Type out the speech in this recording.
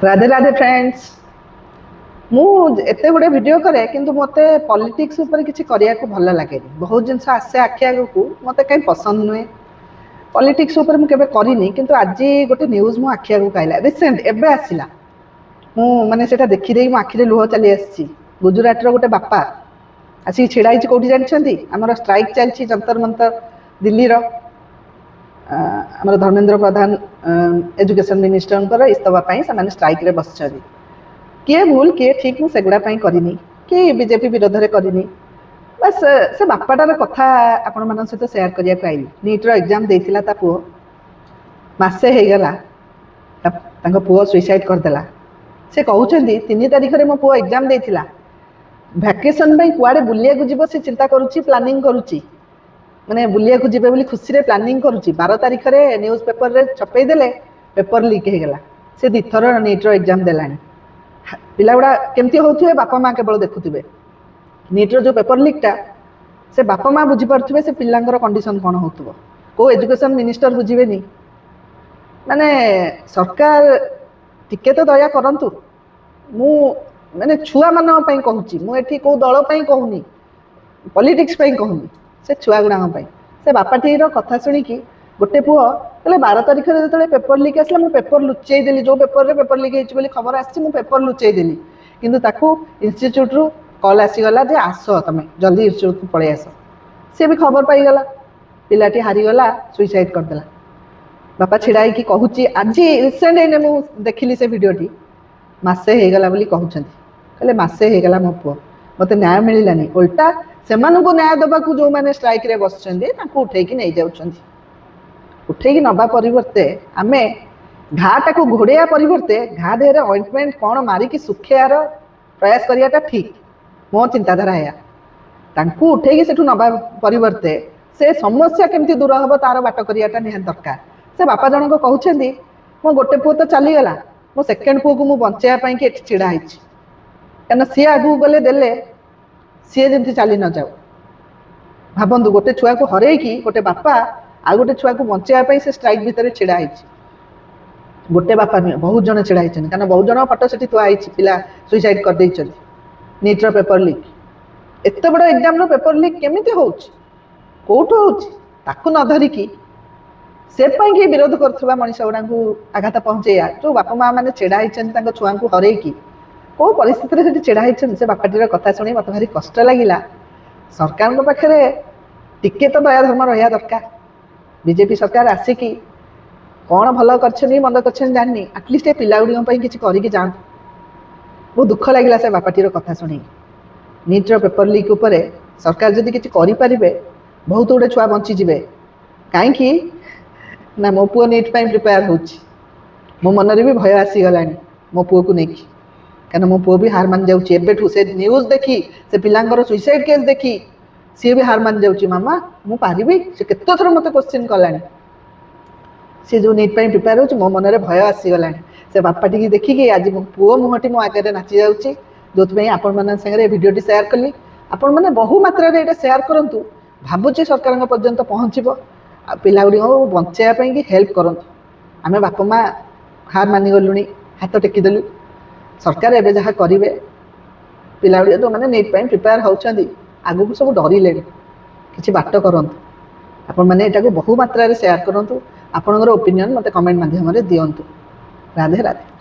Radhe Radhe friends मु एते गुड़े वीडियो करे किंतु मते पॉलिटिक्स ऊपर किछि करिया को भल लागे बहुत जिनस आसे आखि आगु मते कहीं पसंद नुहे पॉलिटिक्स ऊपर मु केबे करिनी किंतु आज गोटे न्यूज मु आखि आगु काइला रिसेंट एबे आसिला मु माने सेटा देखि देई मु आखि रे लुह चली आसी गुजरात रो गोटे बापा आसी छिड़ाई कोठी जानछंती हमर स्ट्राइक चलछि जंतर मंतर दिल्ली रो आमर धर्मेंद्र प्रधान एजुकेशन मिनिस्टर इस्तफा से स्ट्राइक रे बस किए भूल किए ठीक मुझे सेगुड़ा करनी कि बीजेपी विरोध में करनी बस से बापाटार कथा आपण मान सहित सेयार करने को आईली नीट रो एग्जाम देथिला ता पुओ मासे हो गला पुओ सुइसाइड करदेला से कहउछंती 3 तारिख रे मो पुओ एग्जाम देथिला वैकेशन पे कुआडे बुलिया को जीवो से चिंता करूची प्लानिंग करूची माने बुलिया को जीवे बोली खुशी रे प्लानिंग करूची 12 तारिख रे न्यूज पेपर रे छपई देले पेपर लीक हो गला से दिथर नीट रो एग्जाम देलानी पिला गुड़ा केमती होथुए बापा माँ केवल देखुथिबे नीट रो जो पेपर लीकटा से बापा माँ बुझी पारुथिबे से पिलांगर कंडीशन कोन होथुबो को एजुकेशन मिनिस्टर बुझिबेनी माने सरकार टिके तो दया करंतु मु माने छुआ मान पई कहूची मु एठी को दल पई कहूनी पॉलिटिक्स पई कहूनी से छुआ गुड़ा से बापाटी कथा शुणिकी गोटे पुओ कहले 12 तारिख जो पेपर लीक आसला मुझे पेपर लुचई देली जो पेपर रे पेपर लीक होती खबर आसी पेपर लुचई देली किंतु ताकू इंस्टीट्यूट रु कॉल आसीगला जे आस तमें जल्दी इंस्टीट्यूट को पलि आस सी भी खबर पाईगला पिलाटी हारीगला सुइसाइड करदेला बापा छिड़ाई कि कहूँ आज रिसेंट एने मु देखिली से वीडियोटी मासे होगला बोली कहउछंती कहले मासे होगला मो पुओ मते न्याय मिलानी उल्टा से न्याय देवा जो मैंने स्ट्राइक रे बसुँच उठेकी नहीं जाउछंती उठेकी नबा परिवर्ते आमे घाटा को घोड़िया परिवर्ते घा देहरे ऑइंटमेंट कौन मारिकी सुखेयार प्रयास करियाटा ठीक मो चिंताधारा है तांकू उठेकी सेठू नबा परिवर्ते से समस्या केमती दूर हम तार बाट करियाटा निहात दरकार से बापा जनक कहउछंती मो गोटे पुओ तो चलीगला मो सेकेंड पुओ को मु बंचाइबा पई कि एठी छिड़ा हिची कारण सी आगू गले देले सी जमी चली न जाऊ भावतु गोटे छुआ को हरैकी गोटे बापा आ गोटे छुआ को बचाइवाई से स्ट्राइक भितर छिड़ा गोटे बापा नुहे बहुत जन छिड़ा कारण बहुत जन फटो से थुआई पिला सुइसाइड कर नीट रो पेपर लीक एत बड़ एग्जाम रो पेपर लीक केमिति होउची कोठो होउची ताकू न धरिकी से कि विरोध करथुबा मनीष गुड़ा आघात पहुँचेया जो बापा माँ मैंने छिड़ा छुआ को हरैकी कौ परिस्थिति से छिड़ा से बापाटीर कथा शुणी मत भारी कष्ट लगिला सरकार पाखे टिके तो दया धर्म रहा दरकार बीजेपी सरकार आसिकी कौन भल कर मंद कर जानी आटलिस्ट पिला गुड़ी किसी करके जातु बहुत दुख लगिला से बापाटीर कथा शुणी नीट रो पेपर लीक उपरे सरकार जदि किसी करें बहुत गुड़े छुआ बंचीजे कहीं ना मो पुओ नीट प्रिपेयर हो मो मन भी भय आसीगला मो पुओ को लेकिन कहना मो पुओ भी हार मान जाऊँ से न्यूज देखी से पिलांगर सुइसाइड केस देखी सी भी हार मान जाऊँ मामा मु पारिबी से केते थर मते क्वेश्चन कलानी सी जो नीट प्रिपेयर हो मो मन भय आसीगला से बापाटी की देखिकी आज मो पुओ मुहटी मो आगे नाची जाऊँगी जो आपण मान संगे भिडियोटी सेयार कली आपण मैंने बहु मात्रा रे सेयार करंतु भावुची सरकार पर्यंत पहुँचब पिला गुड़ी बचाइवाई कि हेल्प करंतु आमे बापा माँ हार मानि गलुणी हाथ टेकीदेलु सरकार एबे जहाँ करेंगे पिला गुड़ी जो मैंने नीट प्रिपेयर होती आगू सब डरिले किसी बाट करंतु आपण मैंने बहु मात्रा रे शेयर करंतु आपनकर ओपिनियन मते कमेंट माध्यम रे दियंतु राधे राधे।